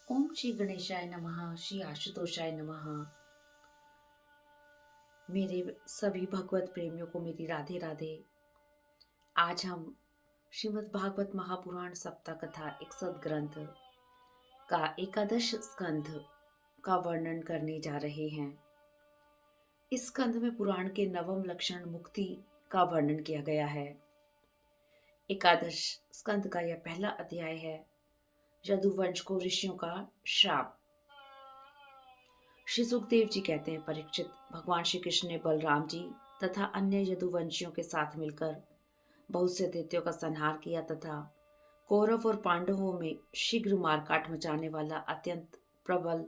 ओम श्री गणेशाय नमः। श्री आशुतोषाय नमः। मेरे सभी भगवत प्रेमियों को मेरी राधे राधे। आज हम श्रीमद् भागवत महापुराण सप्ताह कथा एक सदग्रंथ का एकादश स्कंध का वर्णन करने जा रहे हैं। इस स्कंध में पुराण के नवम लक्षण मुक्ति का वर्णन किया गया है। एकादश स्कंध का यह पहला अध्याय है, यदुवंश को ऋषियों का श्राप। श्री सुखदेव जी कहते हैं, परीक्षित, भगवान श्री कृष्ण ने बलराम जी तथा अन्य यदुवंशियों के साथ मिलकर बहुत से दैत्यों का संहार किया तथा कौरव और पांडवों में शीघ्र मारकाट मचाने वाला अत्यंत प्रबल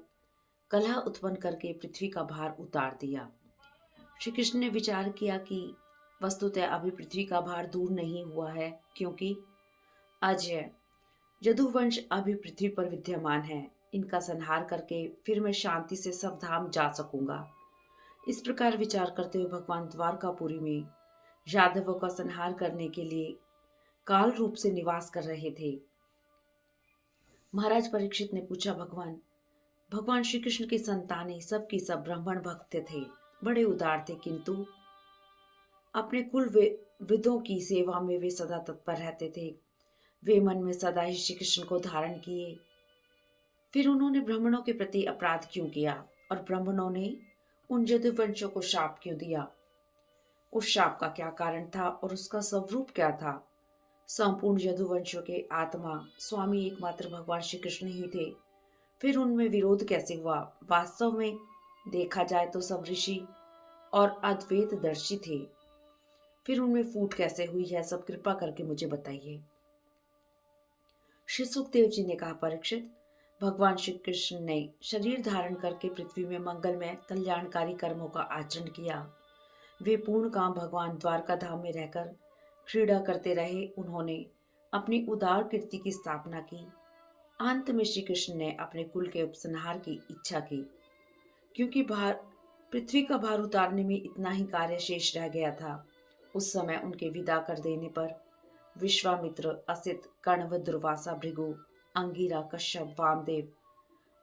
कलह उत्पन्न करके पृथ्वी का भार उतार दिया। श्री कृष्ण ने विचार किया कि वस्तुतः अभी पृथ्वी का भार दूर नहीं हुआ है, क्योंकि अजय यदुवंश अभी पृथ्वी पर विद्यमान है। इनका संहार करके फिर मैं शांति से सब धाम जा सकूंगा। इस प्रकार विचार करते हुए भगवान द्वारकापुरी में यादवों का संहार करने के लिए काल रूप से निवास कर रहे थे। महाराज परीक्षित ने पूछा, भगवान श्री कृष्ण की संतानें सबकी सब ब्राह्मण भक्त थे, बड़े उदार थे, किंतु अपने कुल विदों की सेवा में वे सदा तत्पर रहते थे। वे मन में सदा ही श्री कृष्ण को धारण किए। फिर उन्होंने ब्राह्मणों के प्रति अपराध क्यों किया और ब्राह्मणों ने उन यदुवंशों को शाप क्यों दिया? उस शाप का क्या कारण था और उसका स्वरूप क्या था? संपूर्ण यदुवंशों के आत्मा स्वामी एकमात्र भगवान श्री कृष्ण ही थे। फिर उनमें विरोध कैसे हुआ? वास्तव में देखा जाए तो सब ऋषि और अद्वैत दर्शी थे। फिर उनमें फूट कैसे हुई है, सब कृपा करके मुझे बताइए। श्री सुखदेव जी ने कहा, परीक्षित, भगवान श्री कृष्ण ने शरीर धारण करके पृथ्वी में मंगलमय कल्याणकारी कर्मों का आचरण किया। वे पूर्ण काम भगवान द्वारका धाम में रहकर क्रीड़ा करते रहे। उन्होंने अपनी उदार कीर्ति की स्थापना की। अंत में श्री कृष्ण ने अपने कुल के उपसंहार की इच्छा की, क्योंकि पृथ्वी का भार उतारने में इतना ही कार्य शेष रह गया था। उस समय उनके विदा कर देने पर विश्वामित्र, असित, कण्व, दुर्वासा, भृगु, अंगिरा, कश्यप, वामदेव,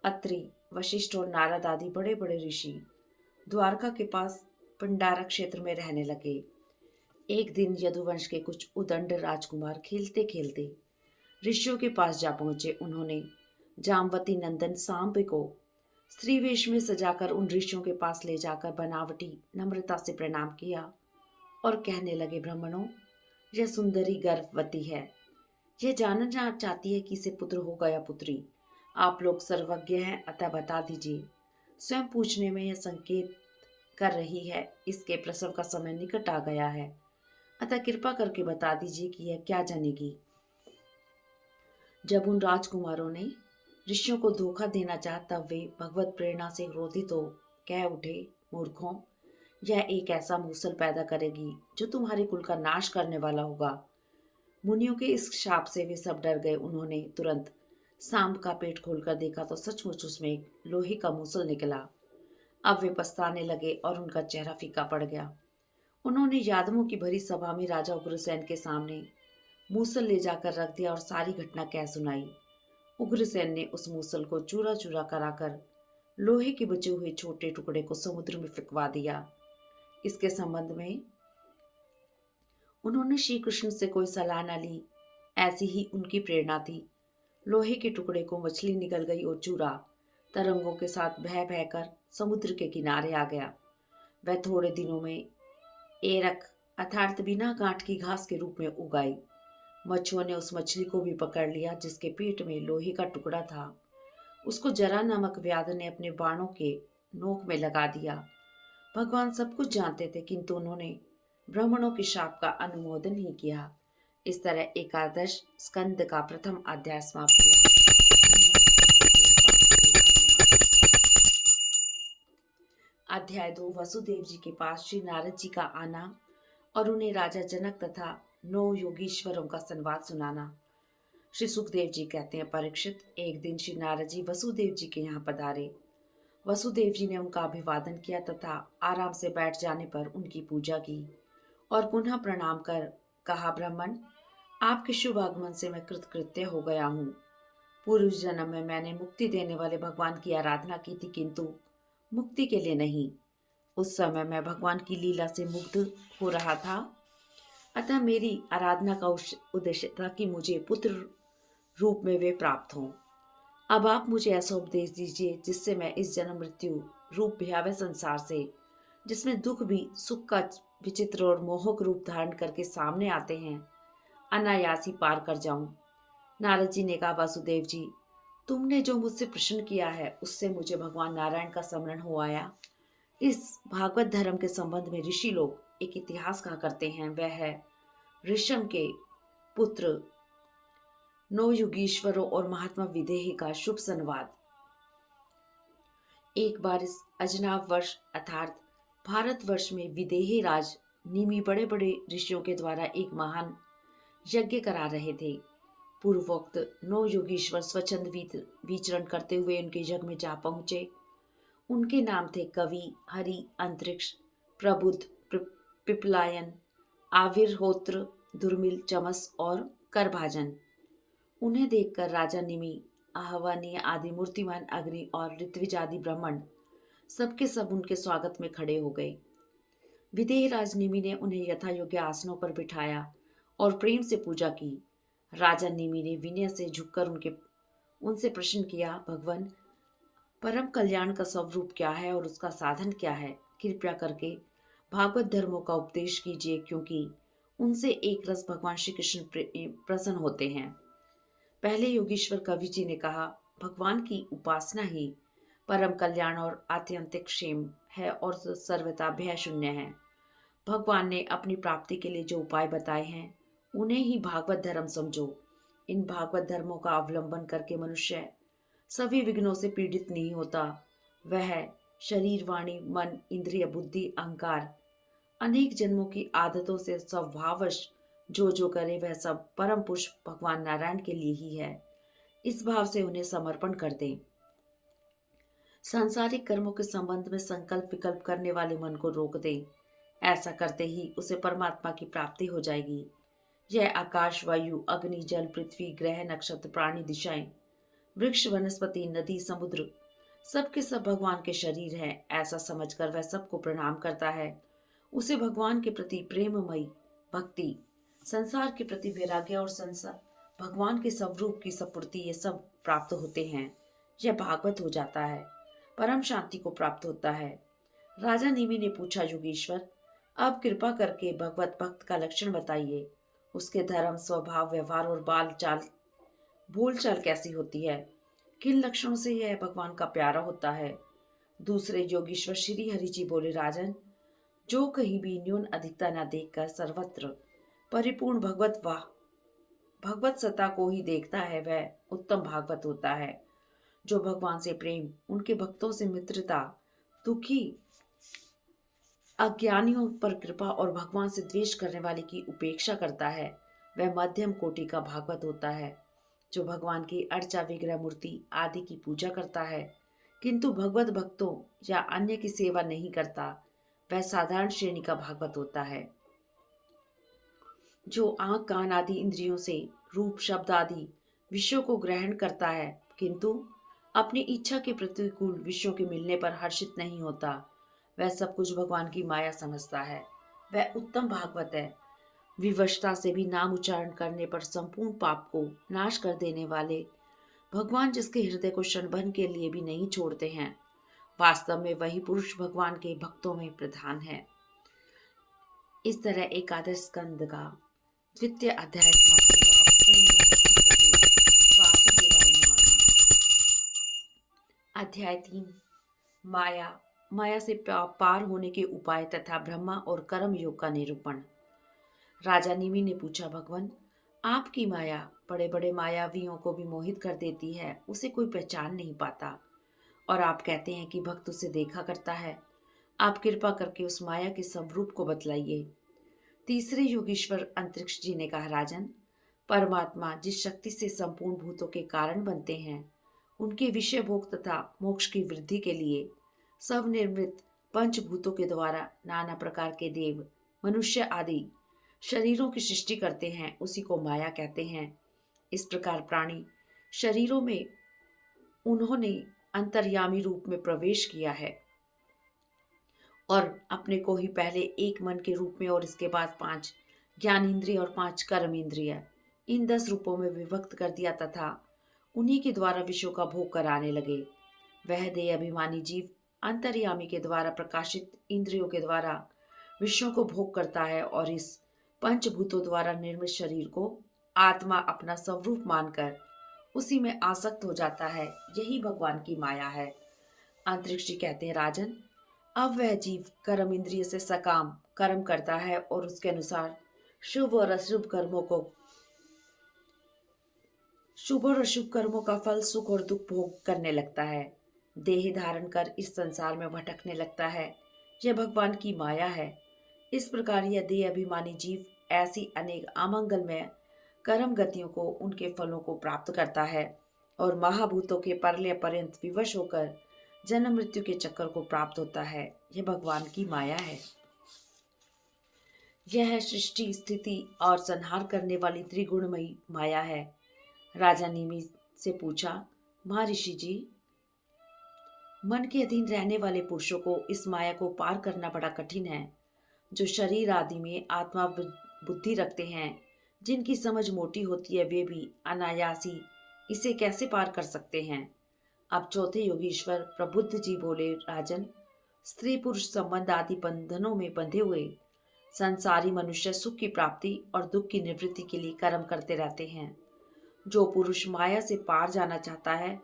अत्रि, वशिष्ठ और नारद आदि बड़े बड़े ऋषि द्वारका के पास पिंडारा क्षेत्र में रहने लगे। एक दिन यदुवंश के कुछ उदंड राजकुमार खेलते खेलते ऋषियों के पास जा पहुंचे। उन्होंने जामवती नंदन सांब को स्त्री वेश में सजाकर उन ऋषियों के पास ले जाकर बनावटी नम्रता से प्रणाम किया और कहने लगे, ब्राह्मणों, यह सुंदरी गर्भवती है। यह जानना चाहती है कि इसे पुत्र होगा या पुत्री। आप लोग सर्वज्ञ हैं, अतः बता दीजिए। स्वयं पूछने में यह संकेत कर रही है, इसके प्रसव का समय निकट आ गया है, अतः कृपा करके बता दीजिए कि यह क्या जानेगी। जब उन राजकुमारों ने ऋषियों को धोखा देना चाहा, तब वे भगवत प्रेरणा से क्रोधित हो कह उठे, मूर्खों, यह एक ऐसा मूसल पैदा करेगी जो तुम्हारे कुल का नाश करने वाला होगा। मुनियों के इस शाप से वे सब डर गए। उन्होंने तुरंत सांब का पेट खोलकर देखा तो सचमुच उसमें एक लोहे का मूसल निकला। अब वे पछताने लगे और उनका चेहरा फीका पड़ गया। उन्होंने यादवों की भरी सभा में राजा उग्रसेन के सामने मूसल ले जाकर रख दिया और सारी घटना कह सुनाई। उग्रसेन ने उस मूसल को चूरा चूरा कराकर लोहे के बचे हुए छोटे टुकड़े को समुद्र में फेंकवा दिया। इसके संबंध में उन्होंने श्री कृष्ण से कोई सलाह न ली। ऐसी ही उनकी प्रेरणा थी। लोहे के टुकड़े को मछली निगल गई और चूरा तरंगों के साथ बह बहकर समुद्र के किनारे आ गया। वह थोड़े दिनों में एरक अर्थात बिना गांठ की घास के रूप में उगाई। मच्छुओं ने उस मछली को भी पकड़ लिया जिसके पेट में लोहे का टुकड़ा था। उसको जरा नामक व्याध ने अपने बाणों के नोक में लगा दिया। भगवान सब कुछ जानते थे, किंतु उन्होंने ब्राह्मणों के शाप का अनुमोदन ही किया। इस तरह एकादश स्कंद का प्रथम अध्याय समाप्त हुआ। अध्याय 2, वसुदेव जी के पास श्री नारद जी का आना और उन्हें राजा जनक तथा 9 योगीश्वरों का संवाद सुनाना। श्री सुखदेव जी कहते हैं, परीक्षित, एक दिन श्री नारद जी वसुदेव जी के यहाँ पधारे। वसुदेव जी ने उनका अभिवादन किया तथा आराम से बैठ जाने पर उनकी पूजा की और पुनः प्रणाम कर कहा, ब्राह्मण, आपके शुभ आगमन से मैं कृतकृत्य हो गया हूँ। पूर्व जन्म में मैंने मुक्ति देने वाले भगवान की आराधना की थी, किंतु मुक्ति के लिए नहीं। उस समय मैं भगवान की लीला से मुग्ध हो रहा था। अतः मेरी आराधना का उद्देश्य था कि मुझे पुत्र रूप में वे प्राप्त हों। अब आप मुझे ऐसा उपदेश दीजिए जिससे मैं इस जन्म मृत्यु रूप भयावह संसार से, जिसमें दुख भी सुख का विचित्र और मोहक रूप धारण करके सामने आते हैं, अनायास ही पार कर जाऊं। नारद जी ने कहा, वासुदेव जी, तुमने जो मुझसे प्रश्न किया है उससे मुझे भगवान नारायण का स्मरण हो आया। इस भागवत धर्म के संबंध में ऋषि लोग एक इतिहास कहा करते हैं। वह है ऋषम के पुत्र नौ युगीश्वरों और महात्मा विदेही का शुभ संवाद। एक बार इस अजनाब वर्ष अर्थात भारतवर्ष में विदेही राज निमि बड़े बड़े ऋषियों के द्वारा एक महान यज्ञ करा रहे थे। पूर्वोक्त नौ योगीश्वर स्वच्छंद विचरण करते हुए उनके यज्ञ में जा पहुंचे। उनके नाम थे कवि, हरि, अंतरिक्ष, प्रबुद्ध, पिपलायन, आविर्होत्र, दुर्मिल, चमस और करभाजन। उन्हें देखकर राजा निमि, आहवनीय आदि मूर्तिमान अग्नि और ऋत्विज आदि ब्राह्मण सबके सब उनके स्वागत में खड़े हो गए। विदेह राज निमि ने उन्हें यथा योग्य आसनों पर बिठाया और प्रेम से पूजा की। राजा निमि ने विनय से झुककर उनसे प्रश्न किया, भगवान, परम कल्याण का स्वरूप क्या है और उसका साधन क्या है? कृपया करके भागवत धर्मों का उपदेश कीजिए, क्योंकि उनसे एक रस भगवान श्री कृष्ण प्रसन्न होते हैं। पहले योगीश्वर कवि जी ने कहा, भगवान की उपासना ही परम कल्याण और आत्यंतिक क्षेम है और सर्वथा भय शून्य है। भगवान ने अपनी प्राप्ति के लिए जो उपाय बताए हैं उन्हें ही भागवत धर्म समझो। इन भागवत धर्मों का अवलंबन करके मनुष्य सभी विघ्नों से पीड़ित नहीं होता। वह शरीर, वाणी, मन, इंद्रिय, बुद्धि, अहंकार, अनेक जन्मों की आदतों से स्वभावश जो करे वह सब परम पुरुष भगवान नारायण के लिए ही है। इस भाव से उन्हें समर्पण कर दें। सांसारिक कर्मों के संबंध में संकल्प विकल्प करने वाले मन को रोक दें। ऐसा करते ही उसे परमात्मा की प्राप्ति हो जाएगी। यह आकाश, वायु, अग्नि, जल, पृथ्वी, ग्रह, नक्षत्र, प्राणी, दिशाएं, वृक्ष, वनस्पति, नदी, समुद्र सबके सब भगवान के शरीर हैं। ऐसा समझकर वह सबको प्रणाम करता है। उसे भगवान के प्रति प्रेममयी भक्ति, संसार के प्रति वैराग्य और संसार भगवान के स्वरूप की सपूर्ति, ये सब प्राप्त होते हैं। यह भागवत हो जाता है, परम शांति को प्राप्त होता है। राजा निमि ने पूछा, योगीश्वर, अब कृपा करके भगवत भक्त का लक्षण बताइए। उसके धर्म, स्वभाव, व्यवहार और बोलचाल कैसी होती है? किन लक्षणों से यह भगवान का प्यारा होता है? दूसरे योगीश्वर श्री हरि जी बोले, राजन, जो कहीं भी न्यून अधिकता न देखकर सर्वत्र परिपूर्ण भगवत सत्ता को ही देखता है, वह उत्तम भागवत होता है। जो भगवान से प्रेम, उनके भक्तों से मित्रता, दुखी अज्ञानियों पर कृपा और भगवान से द्वेष करने वाले की उपेक्षा करता है, वह मध्यम कोटि का भागवत होता है। जो भगवान की अर्चा, विग्रह, मूर्ति आदि की पूजा करता है किंतु भगवत भक्तों या अन्य की सेवा नहीं करता, वह साधारण श्रेणी का भागवत होता है। जो आंख, कान आदि इंद्रियों से रूप, शब्द आदि विषयों को ग्रहण करता है किंतु अपनी इच्छा के प्रतिकूल विषयों के मिलने पर हर्षित नहीं होता, वह सब कुछ भगवान की माया समझता है, वह उत्तम भागवत है। विवशता से भी नाम उच्चारण करने पर संपूर्ण पाप को नाश कर देने वाले भगवान, जिसके हृदय को क्षणभर के लिए भी नहीं छोड़ते हैं, वास्तव में वही पुरुष भगवान के भक्तों में प्रधान है। इस तरह एकादश स्कंद का द्वितीय अध्याय समाप्त हुआ। ओम नमो भगवते वासुदेवाय नमः। अध्याय 3, माया से पार होने के उपाय तथा ब्रह्मा और कर्म योग का निरूपण। राजा निमि ने पूछा, भगवान, आपकी माया बड़े बड़े मायावियों को भी मोहित कर देती है, उसे कोई पहचान नहीं पाता, और आप कहते हैं कि भक्त उसे देखा करता है। आप कृपा करके उस माया के स्वरूप को बतलाइए। तीसरे योगीश्वर अंतरिक्ष जी ने कहा, राजन, परमात्मा जिस शक्ति से संपूर्ण भूतों के कारण बनते हैं, उनके विषय भोग तथा मोक्ष की वृद्धि के लिए सब निर्मित पंचभूतों के द्वारा नाना प्रकार के देव, मनुष्य आदि शरीरों की सृष्टि करते हैं, उसी को माया कहते हैं। इस प्रकार प्राणी शरीरों में उन्होंने अंतर्यामी रूप में प्रवेश किया है और अपने को ही पहले एक मन के रूप में और इसके बाद 5 ज्ञान इंद्रिय और 5 कर्म इंद्रिय, इन 10 रूपों में विभक्त कर दिया तथा उन्हीं के द्वारा विषयों का भोग कराने लगे। वह देह अभिमानी जीव अंतर्यामी के द्वारा प्रकाशित इंद्रियों के द्वारा विषयों को भोग करता है और इस पंचभूतों द्वारा निर्मित शरीर को आत्मा अपना स्वरूप मानकर उसी में आसक्त हो जाता है। यही भगवान की माया है। अंतरिक्ष जी कहते हैं, राजन, अब वह जीव कर्म इंद्रिय से सकाम कर्म करता है और उसके अनुसार शुभ और अशुभ कर्मों का फल सुख और दुख भोग करने लगता है। देह धारण कर इस संसार में भटकने लगता है। यह भगवान की माया है। इस प्रकार यह देह अभिमानी जीव ऐसी अनेक अमंगलमय कर्म गतियों को, उनके फलों को प्राप्त करता है और महाभूतों के परले पर्यंत विवश होकर जन्म मृत्यु के चक्कर को प्राप्त होता है। यह भगवान की माया है। यह सृष्टि स्थिति और संहार करने वाली त्रिगुणमयी माया है। राजा नीमि से पूछा, महर्षि जी, मन के अधीन रहने वाले पुरुषों को इस माया को पार करना बड़ा कठिन है। जो शरीर आदि में आत्मा बुद्धि रखते हैं, जिनकी समझ मोटी होती है, वे भी अनायासी इसे कैसे पार कर सकते हैं। अब चौथे योगीश्वर प्रबुद्ध जी बोले, राजन, स्त्री पुरुष संबंध आदि बंधनों में बंधे हुए संसारी मनुष्य सुख की प्राप्ति और दुख की निवृत्ति के लिए कर्म करते रहते हैं। जो पुरुष माया से पार जाना चाहता है,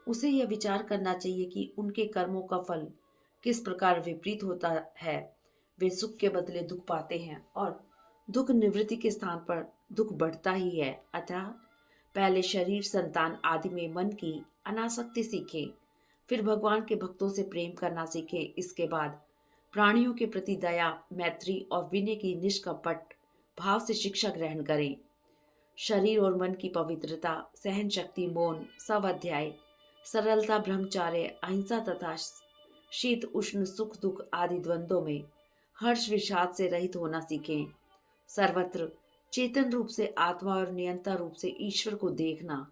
उसे यह विचार करना चाहिए कि उनके कर्मों का फल किस प्रकार विपरीत होता है। वे सुख के बदले दुख पाते हैं और दुख निवृत्ति के स्थान पर दुख बढ़ता ही है। अतः पहले शरीर, संतान आदि में मन की अनासक्ति सीखे, फिर भगवान के भक्तों से प्रेम करना सीखे। इसके बाद प्राणियों के प्रति दया, मैत्री और विनय की निष्कपट भाव से शिक्षा ग्रहण करें। शरीर और मन की पवित्रता, सहन शक्ति, मौन, स्वाध्याय, सरलता, ब्रह्मचार्य, अहिंसा तथा शीत उष्ण, सुख दुख आदि द्वंद्वों में हर्ष विषाद से रहित होना सीखें। सर्वत्र चेतन रूप से आत्मा और नियंता रूप से ईश्वर को देखना।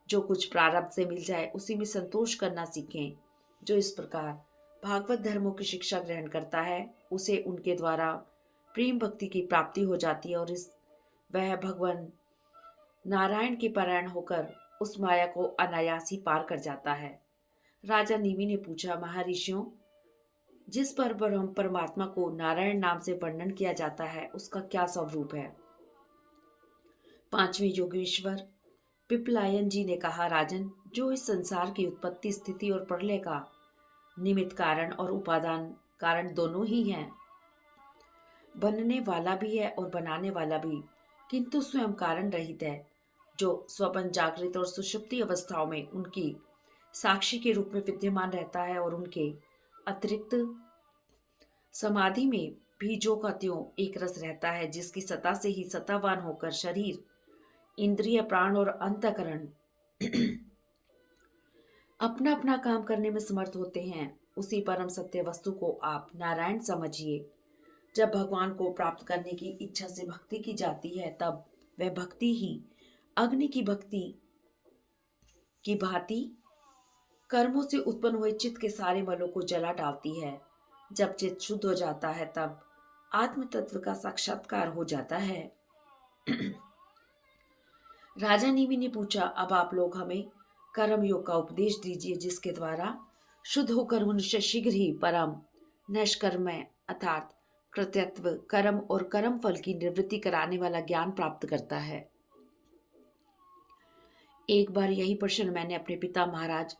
जो कुछ प्रारब्ध से मिल जाए उसी में संतोष करना सीखें। जो इस प्रकार भागवत धर्मों की शिक्षा ग्रहण करता है, उसे उनके द्वारा प्रेम भक्ति की प्राप्ति हो जाती है और वह भगवान नारायण के पारायण होकर उस माया को अनायास ही पार कर जाता है। राजा नीमि ने पूछा, महर्षियों, जिस पर ब्रह्म परमात्मा को नारायण नाम से वर्णन किया जाता है, उसका क्या स्वरूप है। पांचवें योगेश्वर पिपलायन जी ने कहा, राजन, जो इस संसार की उत्पत्ति, स्थिति और प्रलय का निमित्त कारण और उपादान कारण दोनों ही हैं, बनने वाला भी है और बनाने वाला भी, किंतु स्वयं कारण रहित है, जो स्वपन, जागृत और सुषुप्ति अवस्थाओं में उनकी साक्षी के रूप में विद्यमान रहता है और उनके अतिरिक्त समाधि में भी जो का त्यों एक रस रहता है, जिसकी सत्ता से ही सत्तावान होकर शरीर, इंद्रिय, प्राण और अंतःकरण अपना अपना काम करने में समर्थ होते हैं, उसी परम सत्य वस्तु को आप नारायण समझिए। जब भगवान को प्राप्त करने की इच्छा से भक्ति की जाती है, तब वह भक्ति ही अग्नि की भक्ति की भांति कर्मों से उत्पन्न हुए चित्त के सारे मलों को जला डालती है। जब चित्त शुद्ध हो जाता है, तब आत्म तत्व का साक्षात्कार हो जाता है। राजा नीमि ने पूछा, अब आप लोग हमें कर्म योग का उपदेश दीजिए, जिसके द्वारा शुद्ध होकर मनुष्य शीघ्र ही परम नैष्कर्मय अर्थात कृत्यत्व, कर्म और कर्म फल की निवृत्ति कराने वाला ज्ञान प्राप्त करता है। एक बार यही प्रश्न मैंने अपने पिता महाराज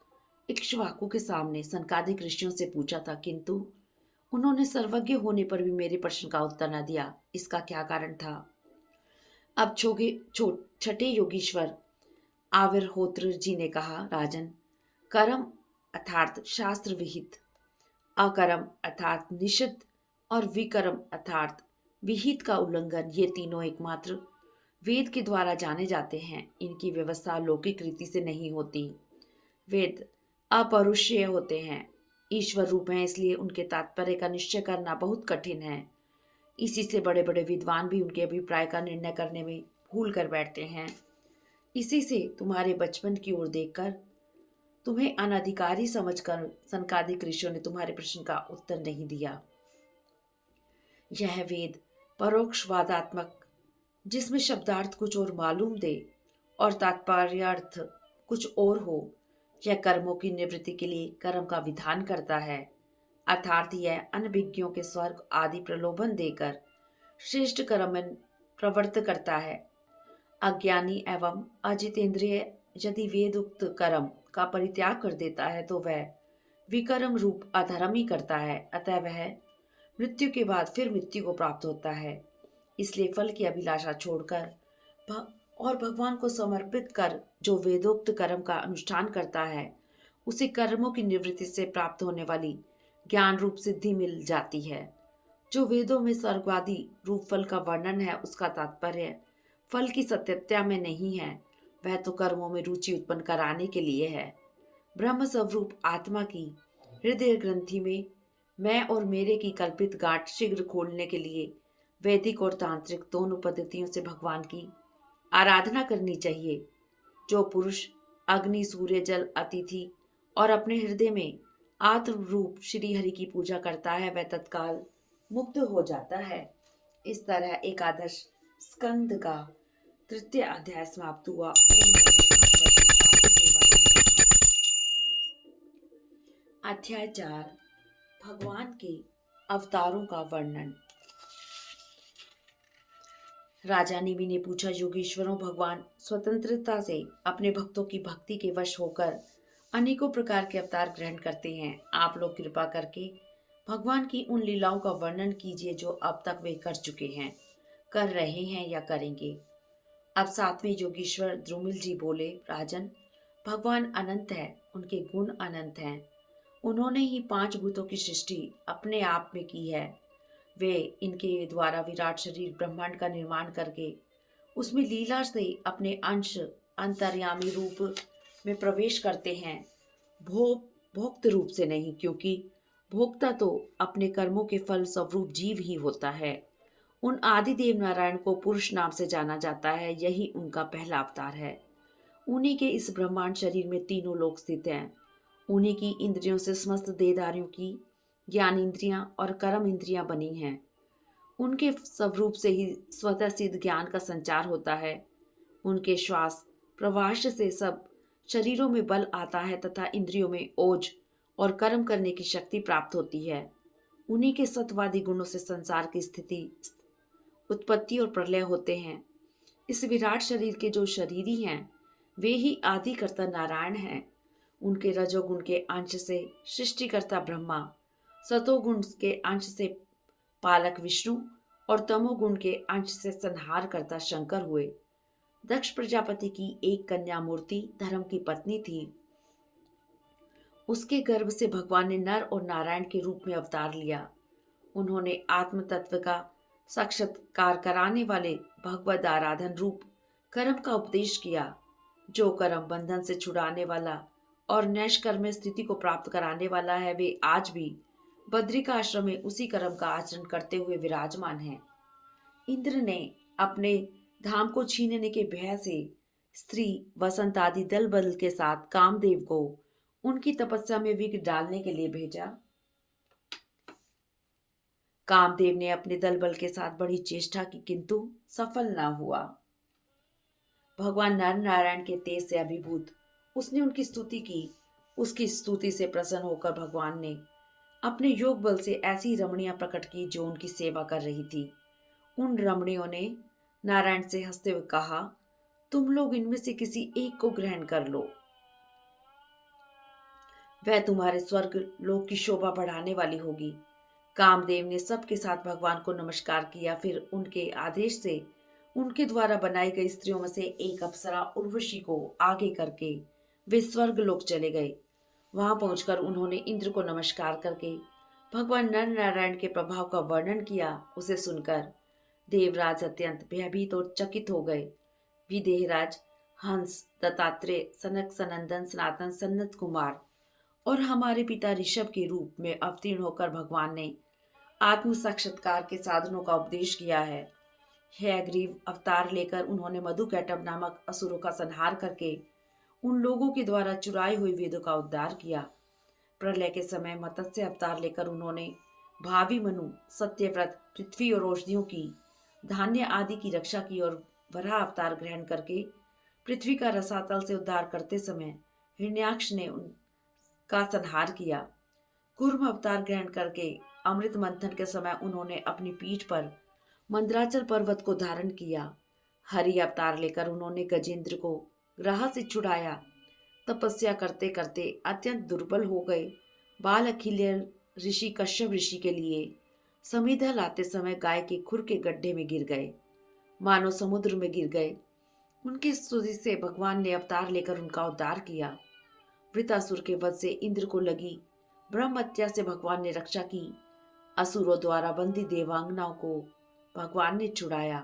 इक्ष्वाकु के सामने सनकादिक ऋषियों से पूछा था, किंतु उन्होंने सर्वज्ञ होने पर भी मेरे प्रश्न का उत्तर न दिया। इसका क्या कारण था। अब छठे योगीश्वर आविर्होत्र जी ने कहा, राजन, कर्म अर्थात शास्त्र विहित, अकर्म अर्थात निषिद्ध और विकर्म अर्थात विहित का उल्लंघन, ये तीनों एकमात्र वेद के द्वारा जाने जाते हैं। इनकी व्यवस्था लौकिक रीति से नहीं होती। वेद अपरुष्य होते हैं, ईश्वर रूप हैं, इसलिए उनके तात्पर्य का निश्चय करना बहुत कठिन है। इसी से बड़े बड़े विद्वान भी उनके अभिप्राय का निर्णय करने में भूल कर बैठते हैं। इसी से तुम्हारे बचपन की ओर देखकर तुम्हें अनधिकारी समझकर सनकादिक ऋषियों ने तुम्हारे प्रश्न का उत्तर नहीं दिया। यह वेद परोक्षवादात्मक, जिसमें शब्दार्थ कुछ और मालूम दे और तात्पर्यार्थ कुछ और हो, यह कर्मों की निवृत्ति के लिए कर्म का विधान करता है। अर्थात यह अनभिज्ञों के स्वर्ग आदि प्रलोभन देकर श्रेष्ठ कर्म में प्रवृत्त करता है। अज्ञानी एवं अजितेंद्रिय यदि वेद उक्त कर्म का परित्याग कर देता है तो वह विकर्म रूप अधर्म ही करता है। अतः वह मृत्यु के बाद फिर मृत्यु को प्राप्त होता है। इसलिए फल की अभिलाषा छोड़कर और भगवान को समर्पित कर जो वेदोक्त कर्म का अनुष्ठान करता है, उसे कर्मों की निवृत्ति से प्राप्त होने वाली ज्ञान रूप सिद्धि मिल जाती है। जो वेदों में स्वर्गवादी रूप फल का वर्णन है, उसका तात्पर्य फल की सत्यता में नहीं है, वह तो कर्मों में रुचि उत्पन्न कराने के लिए है। ब्रह्म स्वरूप आत्मा की हृदय ग्रंथि में मैं और मेरे की कल्पित गांठ शीघ्र खोलने के लिए वैदिक और तांत्रिक दोनों पद्धतियों से भगवान की आराधना करनी चाहिए। जो पुरुष अग्नि, सूर्य, जल, अतिथि और अपने हृदय में आत्म रूप श्री हरि की पूजा करता है, वह तत्काल मुक्त हो जाता है। इस तरह एकादश स्कंद का तृतीय अध्याय समाप्त हुआ। ओम नमो भगवते वासुदेवाय नमः। अध्याय 4, भगवान के अवतारों का वर्णन। राजा निमि ने पूछा, योगीश्वरों, भगवान स्वतंत्रता से अपने भक्तों की भक्ति के वश होकर अनेकों प्रकार के अवतार ग्रहण करते हैं। आप लोग कृपा करके भगवान की उन लीलाओं का वर्णन कीजिए जो अब तक वे कर चुके हैं, कर रहे हैं या करेंगे। अब सातवें योगीश्वर द्रुमिल जी बोले, राजन, भगवान अनंत है, उनके गुण अनंत हैं। उन्होंने ही 5 भूतों की सृष्टि अपने आप में की है। वे इनके द्वारा विराट शरीर ब्रह्मांड का निर्माण करके उसमें लीला से अपने अंश अंतर्यामी रूप में प्रवेश करते हैं, भोक्त रूप से नहीं, क्योंकि भोक्ता तो अपने कर्मों के फल स्वरूप जीव ही होता है। उन आदिदेव नारायण को पुरुष नाम से जाना जाता है, यही उनका पहला अवतार है। उन्हीं के इस ब्रह्मांड शरीर में तीनों लोक स्थित हैं। उन्हीं की इंद्रियों से समस्त देहधारियों की ज्ञान इंद्रियां और कर्म इंद्रियां बनी हैं। उनके स्वरूप से ही स्वतः सिद्ध ज्ञान का संचार होता है। उनके श्वास प्रवास से सब शरीरों में बल आता है तथा इंद्रियों में ओज और कर्म करने की शक्ति प्राप्त होती है। उन्हीं के सत्वादी गुणों से संसार की स्थिति, उत्पत्ति और प्रलय होते हैं। इस विराट शरीर के जो शरीरी हैं, वे ही आदिकर्ता नारायण हैं। उनके रजोगुण के अंश से सृष्टिकर्ता ब्रह्मा, सतोगुण के अंश से पालक विष्णु और तमोगुण के अंश से संहार करता शंकर हुए। दक्ष प्रजापति की एक कन्या मूर्ति धर्म की पत्नी थी। उसके गर्भ से भगवान ने नर और नारायण के रूप में अवतार लिया। उन्होंने आत्म तत्व का साक्षात्कार कराने वाले भगवद आराधन रूप कर्म का उपदेश किया। जो कर्म बंधन से छुड़ाने वाला और नैष्कर्म में स्थिति को प्राप्त कराने वाला है, वे आज भी बद्रिका आश्रम में उसी कर्म का आचरण करते हुए विराजमान हैं। इंद्र ने अपने धाम को छीनने के भय से स्त्री वसंत आदि दल बल के साथ कामदेव को उनकी तपस्या में विघ्न डालने के लिए भेजा। कामदेव ने अपने दल बल के साथ बड़ी चेष्टा की, किंतु सफल न हुआ। भगवान नर नारायण के तेज से अभिभूत उसने उनकी स्तुति की। उसकी स्तुति से प्रसन्न होकर भगवान ने अपने योग बल से ऐसी रमणियां प्रकट की जो उनकी सेवा कर रही थी। उन रमणियों ने नारायण से हंसते हुए कहा, तुम लोग इनमें से किसी एक को ग्रहण कर लो, वह तुम्हारे स्वर्ग लोक की शोभा बढ़ाने वाली होगी। कामदेव ने सबके साथ भगवान को नमस्कार किया। फिर उनके आदेश से उनके द्वारा बनाई गई स्त्रियों में से एक अप्सरा उर्वशी को आगे करके वे स्वर्ग लोक चले गए। वहां पहुंचकर उन्होंने इंद्र को नमस्कार करके भगवान नर नारायण के प्रभाव का वर्णन किया। उसे सुनकर देवराज अत्यंत भयभीत और चकित हो गए। विदेहराज हंस, दत्तात्रेय, सनक, सनंदन, सनातन, सन्नत कुमार और हमारे पिता ऋषभ के रूप में अवतीर्ण होकर भगवान ने आत्म साक्षात्कार के साधनों का उपदेश किया है। हयग्रीव अवतार लेकर उन्होंने मधुकैटभ नामक असुरों का संहार करके उन लोगों के द्वारा चुराए हुए वेदों का उद्धार किया। प्रलय के समय मत्स्य अवतार लेकर उन्होंने भावी मनु, सत्यव्रत, पृथ्वी और औषधियों की, धान्य आदि की रक्षा की और वराह अवतार ग्रहण करके पृथ्वी का रसातल से उद्धार करते समय हिरण्याक्ष ने उनका संहार किया। कूर्म अवतार ग्रहण करके अमृत मंथन के समय उन्होंने अपनी पीठ पर मंदराचल पर्वत को धारण किया। हरि अवतार लेकर उन्होंने गजेंद्र को ग्रह से छुड़ाया। तपस्या करते करते अत्यंत दुर्बल हो गए बाल अखिल्य ऋषि कश्यप ऋषि के लिए समिधा लाते समय गाय के खुर के गड्ढे में गिर गए, मानो समुद्र में गिर गए। उनकी स्तुति से भगवान ने अवतार लेकर उनका उद्धार किया। वृतासुर के वध से इंद्र को लगी ब्रह्म हत्या से भगवान ने रक्षा की। असुरों द्वारा बंदी देवांगनाओं को भगवान ने छुड़ाया।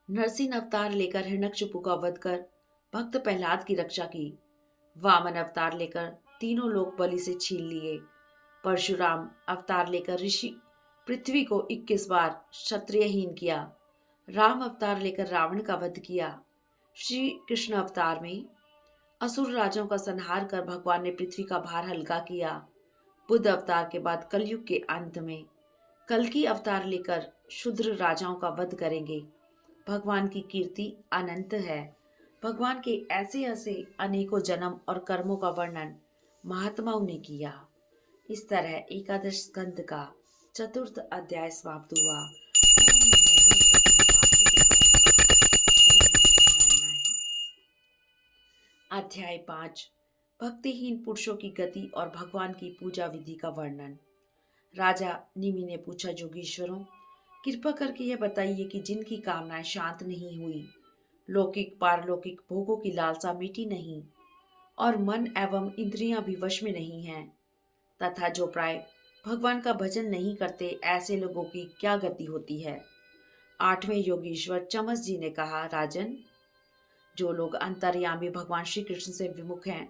नरसिंह अवतार लेकर हिरण्यकशिपु का वध कर भक्त प्रहलाद की रक्षा की। वामन अवतार लेकर तीनों लोक बलि से छीन लिए। परशुराम अवतार लेकर ऋषि पृथ्वी को 21 बार क्षत्रियहीन किया। राम अवतार लेकर रावण का वध किया। श्री कृष्ण अवतार में असुर राजाओं का संहार कर भगवान ने पृथ्वी का भार हल्का किया। बुद्ध अवतार के बाद कलयुग के अंत में कल्कि अवतार लेकर शूद्र राजाओं का वध करेंगे। भगवान की कीर्ति अनंत है। भगवान के ऐसे ऐसे अनेकों जन्म और कर्मों का वर्णन महात्माओं ने किया। इस तरह एकादश स्कंद का चतुर्थ अध्याय समाप्त हुआ। ओम नमो भगवते वासुदेवाय नमः। ओम नमो नारायणाय। अध्याय 5 भक्तिहीन पुरुषों की गति और भगवान की पूजा विधि का वर्णन। राजा निमि ने पूछा, जोगीश्वरों, कृपा करके यह बताइए कि जिनकी कामनाएं शांत नहीं हुई, लौकिक पारलौकिक भोगों की लालसा मिटी नहीं और मन एवं इंद्रियां भी वश में नहीं हैं, तथा जो प्राय भगवान का भजन नहीं करते, ऐसे लोगों की क्या गति होती है। 8वें योगीश्वर चमस जी ने कहा, राजन, जो लोग अंतर्यामी भगवान श्री कृष्ण से विमुख हैं,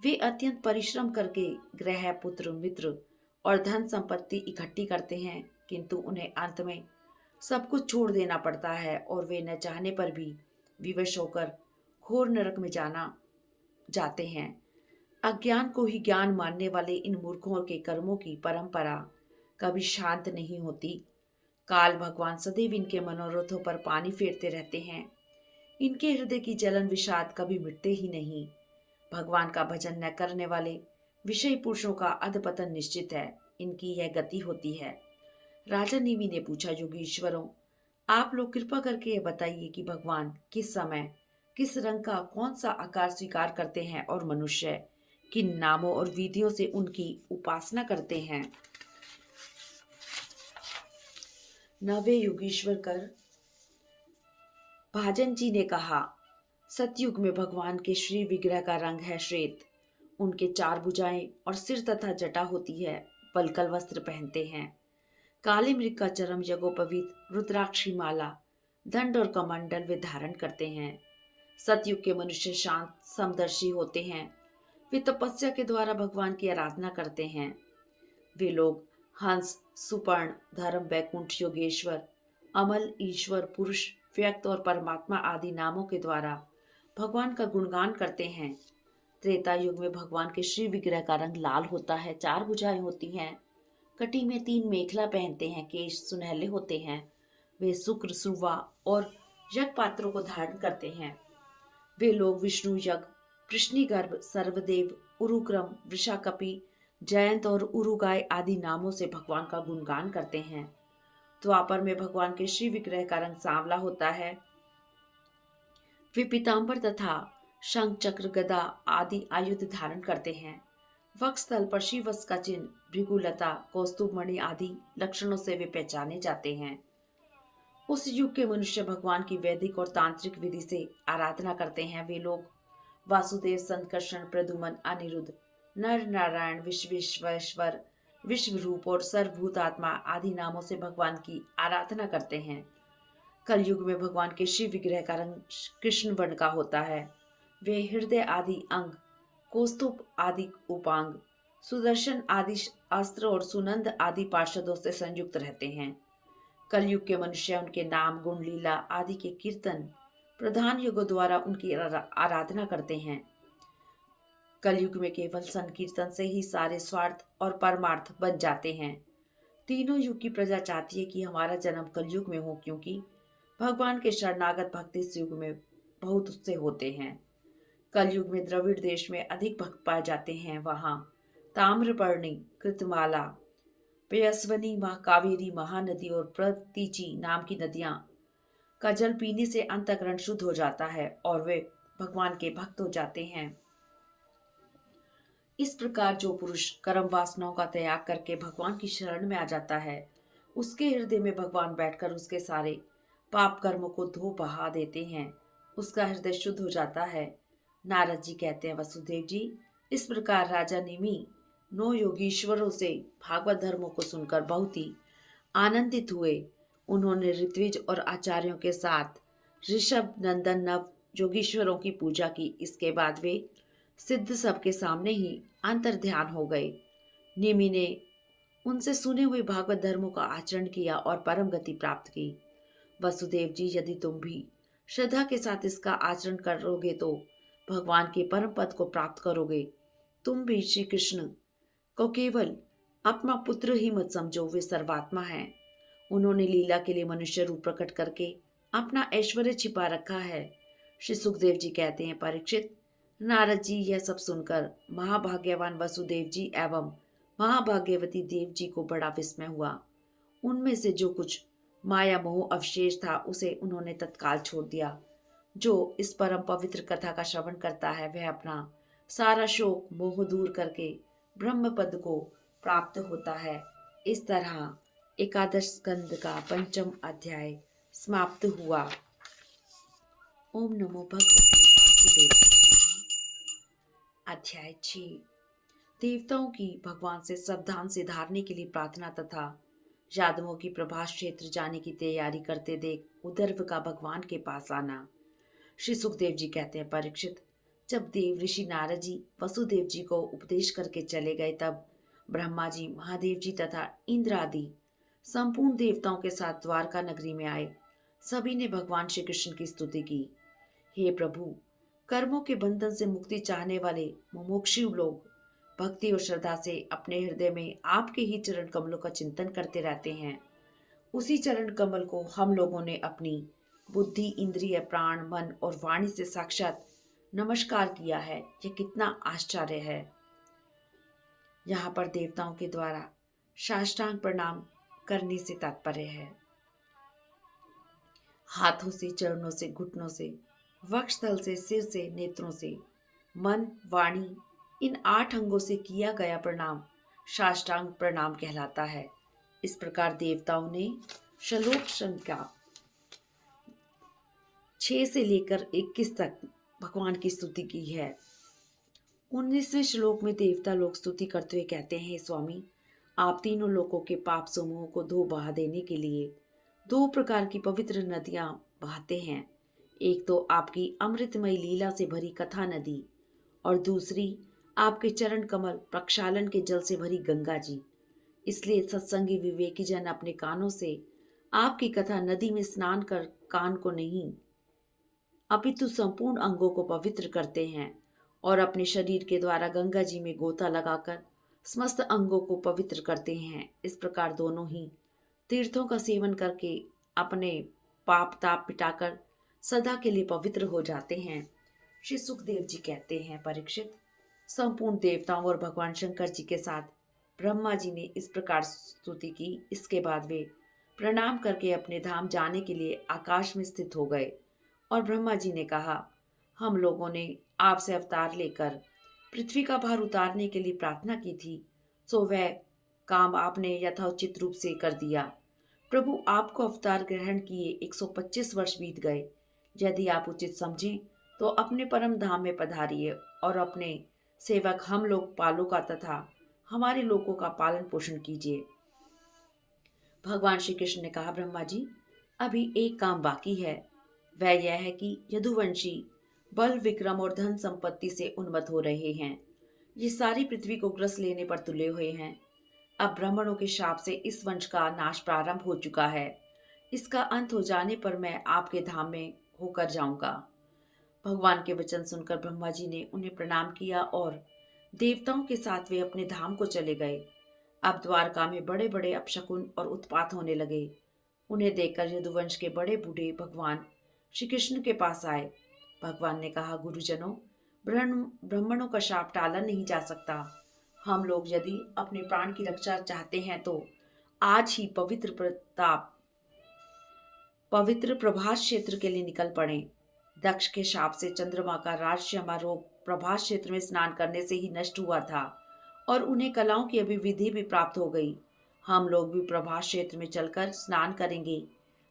वे अत्यंत परिश्रम करके ग्रह, पुत्र, मित्र और धन संपत्ति इकट्ठी करते हैं, किंतु उन्हें अंत में सब कुछ छोड़ देना पड़ता है और वे न चाहने पर भी विवश होकर घोर नरक में जाते हैं। अज्ञान को ही ज्ञान मानने वाले इन मूर्खों के कर्मों की परंपरा कभी शांत नहीं होती। काल भगवान सदैव इनके मनोरथों पर पानी फेरते रहते हैं। इनके हृदय की जलन विषाद कभी मिटते ही नहीं। भगवान का भजन न करने वाले विषयी पुरुषों का अधपतन निश्चित है। इनकी यह गति होती है। राजा निमि ने पूछा, योगीश्वरों, आप लोग कृपा करके यह बताइए कि भगवान किस समय, किस रंग का कौन सा आकार स्वीकार करते हैं और मनुष्य किन नामों और विधियों से उनकी उपासना करते हैं। 9वें योगीश्वर कर भाजन जी ने कहा, सतयुग में भगवान के श्री विग्रह का रंग है श्वेत। उनके 4 भुजाएं और सिर तथा जटा होती है। वल्कल वस्त्र पहनते हैं। काले मृग का चरम यज्ञोपवीत रुद्राक्षी माला, दंड और कमंडल वे धारण करते हैं। सतयुग के मनुष्य शांत समदर्शी होते हैं। वे तपस्या के द्वारा भगवान की आराधना करते हैं। वे लोग हंस, सुपर्ण, धर्म, बैकुंठ, योगेश्वर, अमल, ईश्वर, पुरुष, व्यक्त और परमात्मा आदि नामों के द्वारा भगवान का गुणगान करते हैं। त्रेता युग में भगवान के श्री विग्रह का रंग लाल होता है। 4 भुजाएं होती हैं। कटी में 3 मेखला पहनते हैं। केश सुनहले होते हैं। वे शुक्र, सुवा और यज्ञ पात्रों को धारण करते हैं। वे लोग विष्णु यज्ञ, कृष्णिगर्भ, सर्वदेव, उरुक्रम, वृषाकपि, जयंत और उरुगाय आदि नामों से भगवान का गुणगान करते हैं। द्वापर में भगवान के श्री विग्रह का रंग सांवला होता है। वे पीतांबर तथा शंख, चक्र, गदा आदि आयुध धारण करते हैं। वक्षस्थल पर शिवस का चिन्ह, भृगुलता, कौस्तुभमणि आदि लक्षणों से वे पहचाने जाते हैं। उस युग के मनुष्य भगवान की वैदिक और तांत्रिक विधि से आराधना करते हैं। वे लोग वासुदेव, संकर्षण, प्रद्युमन, अनिरुद्ध, नर नारायण, विश्वेश्वर, विश्वरूप और सर्वभूतात्मा आदि नामों से भगवान की आराधना करते हैं। कलयुग में भगवान के शिव विग्रह का रंग कृष्ण वर्ण का होता है। वे हृदय आदि अंग, कौस्तुभ आदि उपांग, सुदर्शन आदि अस्त्र और सुनंद आदि पार्षदों से संयुक्त रहते हैं। कलयुग के मनुष्य उनके नाम, गुण, लीला आदि के कीर्तन प्रधान युगों द्वारा उनकी आराधना करते हैं। कलयुग में केवल संकीर्तन से ही सारे स्वार्थ और परमार्थ बन जाते हैं। तीनों युग की प्रजा चाहती है कि हमारा जन्म कलयुग में हो, क्योंकि भगवान के शरणागत भक्त इस युग में बहुत से होते हैं। कलयुग में द्रविड़ देश में अधिक भक्त पाए जाते हैं। वहां ताम्रपर्णी, कृतमाला, पयस्वनी, कावेरी, महानदी और प्रतीची नाम की नदियां का जल पीने से अंतःकरण शुद्ध हो जाता है और वे भगवान के भक्त हो जाते हैं। इस प्रकार जो पुरुष कर्म वासनाओं का त्याग करके भगवान की शरण में आ जाता है, उसके हृदय में भगवान बैठकर उसके सारे पाप कर्मों को धो बहा देते हैं। उसका हृदय शुद्ध हो जाता है। नारद जी कहते हैं, वसुदेव जी, इस प्रकार राजा निमि 9 योगीश्वरों से भागवत धर्मों को सुनकर बहुत ही आनंदित हुए। उन्होंने ऋत्विज और आचार्यों के साथ ऋषभ नंदन नव योगीश्वरों की पूजा की। इसके बाद वे सिद्ध सबके सामने ही अंतर ध्यान हो गए। निमि ने उनसे सुने हुए भागवत धर्मों का आचरण किया और परम गति प्राप्त की। वसुदेव जी, यदि तुम भी श्रद्धा के साथ इसका आचरण करोगे तो भगवान के परम पद को प्राप्त करोगे। तुम भी श्री कृष्ण को केवल अपना पुत्र ही मत समझो, वे सर्वात्मा हैं। उन्होंने लीला के लिए मनुष्य रूप प्रकट करके अपना ऐश्वर्य छिपा रखा है। श्री सुखदेव जी कहते हैं, परीक्षित, नारद जी यह सब सुनकर महाभाग्यवान वसुदेव जी एवं महाभाग्यवती देव जी को बड़ा विस्मय हुआ। उनमें से जो कुछ माया मोह अवशेष था उसे उन्होंने तत्काल छोड़ दिया। जो इस परम पवित्र कथा का श्रवण करता है वह अपना सारा शोक मोह दूर करके ब्रह्म पद को प्राप्त होता है। इस तरह एकादश स्कंद का 5वां अध्याय समाप्त हुआ। ओम नमो भगवते वासुदेवाय नमः। अध्याय 6। देवताओं की भगवान से सावधान से धारने के लिए प्रार्थना तथा यादवों की प्रभास क्षेत्र जाने की तैयारी करते देख उद्धव का भगवान के पास आना। श्री सुखदेव जी कहते हैं, परीक्षित, जब देव ऋषि नारद जी वसुदेव जी को उपदेश करके चले गए तब ब्रह्मा जी, महादेव जी तथा इंद्र आदि संपूर्ण देवताओं के साथ द्वारका नगरी में आए। सभी ने भगवान श्री कृष्ण की स्तुति की। हे प्रभु, कर्मों के बंधन से मुक्ति चाहने वाले मुमुक्षु लोग भक्ति और श्रद्धा से अपने हृदय में आपके ही चरण कमलों का चिंतन करते रहते हैं। उसी चरण कमल को हम लोगों ने अपनी बुद्धि, इंद्रिय, प्राण, मन और वाणी से साक्षात नमस्कार किया है। यह कितना आश्चर्य है। यहाँ पर देवताओं के द्वारा साष्टांग प्रणाम करने से तात्पर्य है हाथों से, चरणों से, घुटनों से, वक्षस्थल से, सिर से, नेत्रों से, मन, वाणी, इन 8 अंगों से किया गया प्रणाम साष्टांग प्रणाम कहलाता है। इस प्रकार देवताओं ने श्लोक संख्या 6 से लेकर 21 तक भगवान की स्तुति की है। 19वें श्लोक में देवता लोग स्तुति करते हुए कहते हैं, स्वामी, आप तीनों लोगों के पाप समूह को धो बहा देने के लिए 2 प्रकार की पवित्र नदियां बहाते हैं। एक तो आपकी अमृतमयी लीला से भरी कथा नदी और दूसरी आपके चरण कमल प्रक्षालन के जल से भरी गंगा जी। इसलिए सत्संगी विवेकी जन अपने कानों से आपकी कथा नदी में स्नान कर कान को नहीं अपितु संपूर्ण अंगों को पवित्र करते हैं और अपने शरीर के द्वारा गंगा जी में गोता लगाकर समस्त अंगों को पवित्र करते हैं। इस प्रकार दोनों ही तीर्थों का सेवन करके अपने पाप ताप मिटाकर सदा के लिए पवित्र हो जाते हैं। श्री सुखदेव जी कहते हैं, परीक्षित, संपूर्ण देवताओं और भगवान शंकर जी के साथ ब्रह्मा जी ने इस प्रकार स्तुति की। इसके बाद वे प्रणाम करके अपने धाम जाने के लिए आकाश में स्थित हो गए और ब्रह्मा जी ने कहा, हम लोगों ने आपसे अवतार लेकर पृथ्वी का भार उतारने के लिए प्रार्थना की थी, सो वह काम आपने यथोचित रूप से कर दिया। प्रभु, आपको अवतार ग्रहण किए 125 वर्ष बीत गए। यदि आप उचित समझें तो अपने परम धाम में पधारिए और अपने सेवक हम लोग पालों का तथा हमारे लोगों का पालन पोषण कीजिए। भगवान श्री कृष्ण ने कहा, ब्रह्मा जी, अभी एक काम बाकी है। वह यह है कि यदुवंशी बल, विक्रम और धन संपत्ति से उन्मत्त हो रहे हैं। ये सारी पृथ्वी को ग्रस लेने पर तुले हुए हैं। अब ब्राह्मणों के शाप से इस वंश का नाश प्रारंभ हो चुका है। इसका अंत हो जाने पर मैं आपके धाम में होकर जाऊंगा। भगवान के वचन सुनकर ब्रह्मा जी ने उन्हें प्रणाम किया और देवताओं के साथ वे अपने धाम को चले गए। अब द्वारका में बड़े बड़े अपशकुन और उत्पात होने लगे। उन्हें देखकर यदुवंश के बड़े बूढ़े भगवान श्री कृष्ण के पास आए। भगवान ने कहा, गुरुजनों, ब्राह्मणों का शाप टाला नहीं जा सकता। हम लोग यदि अपने प्राण की रक्षा चाहते हैं तो आज ही पवित्र प्रभास क्षेत्र के लिए निकल पड़े। दक्ष के शाप से चंद्रमा का राजश्यामा रोग प्रभास क्षेत्र में स्नान करने से ही नष्ट हुआ था और उन्हें कलाओं की अभिविधि भी प्राप्त हो गई। हम लोग भी प्रभास क्षेत्र में चलकर स्नान करेंगे,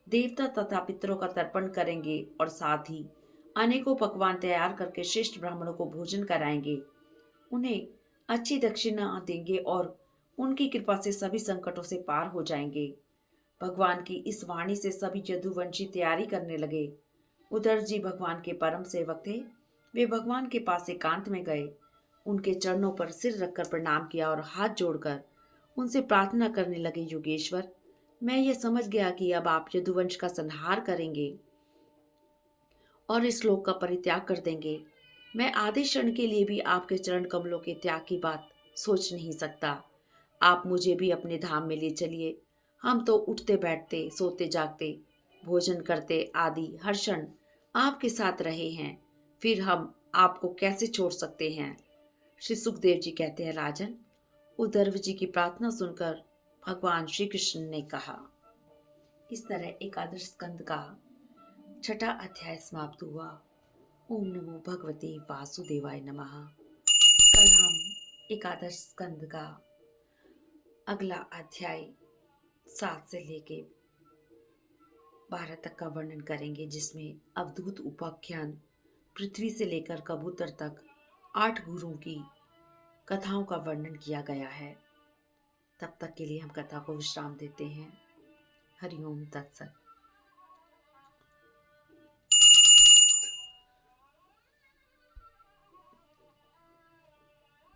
देवता तथा पितरों का तर्पण करेंगे और साथ ही अनेकों पकवान तैयार करके श्रेष्ठ ब्राह्मणों को भोजन कराएंगे। उन्हें अच्छी दक्षिणा देंगे और उनकी कृपा से सभी संकटों से पार हो जाएंगे। भगवान की इस वाणी से सभी यदुवंशी तैयारी करने लगे। उधर जी भगवान के परम सेवक थे। वे भगवान के पास एकांत में गए, उनके चरणों पर सिर रखकर प्रणाम किया और हाथ जोड़कर उनसे प्रार्थना करने लगे, योगेश्वर, मैं ये समझ गया कि अब आप यदुवंश का संहार करेंगे और इस लोक का परित्याग कर देंगे। मैं आधे क्षण के लिए भी आपके चरण कमलों के त्याग की बात सोच नहीं सकता। आप मुझे भी अपने धाम में ले चलिए। हम तो उठते बैठते, सोते जागते, भोजन करते आदि हर क्षण आपके साथ रहे हैं, फिर हम आपको कैसे छोड़ सकते हैं। श्री सुखदेव जी कहते हैं, राजन, उद्धव जी की प्रार्थना सुनकर भगवान श्री कृष्ण ने कहा। इस तरह एकादश स्कंद का 6वां अध्याय समाप्त हुआ। ओम नमो भगवते वासुदेवाय नमः। कल हम एकादश स्कंद का अगला अध्याय 7 से लेके 12 तक का वर्णन करेंगे, जिसमें अवधूत उपाख्यान, पृथ्वी से लेकर कबूतर तक 8 गुरुओं की कथाओं का वर्णन किया गया है। तब तक के लिए हम कथा को विश्राम देते हैं। हरिओम तत्सत।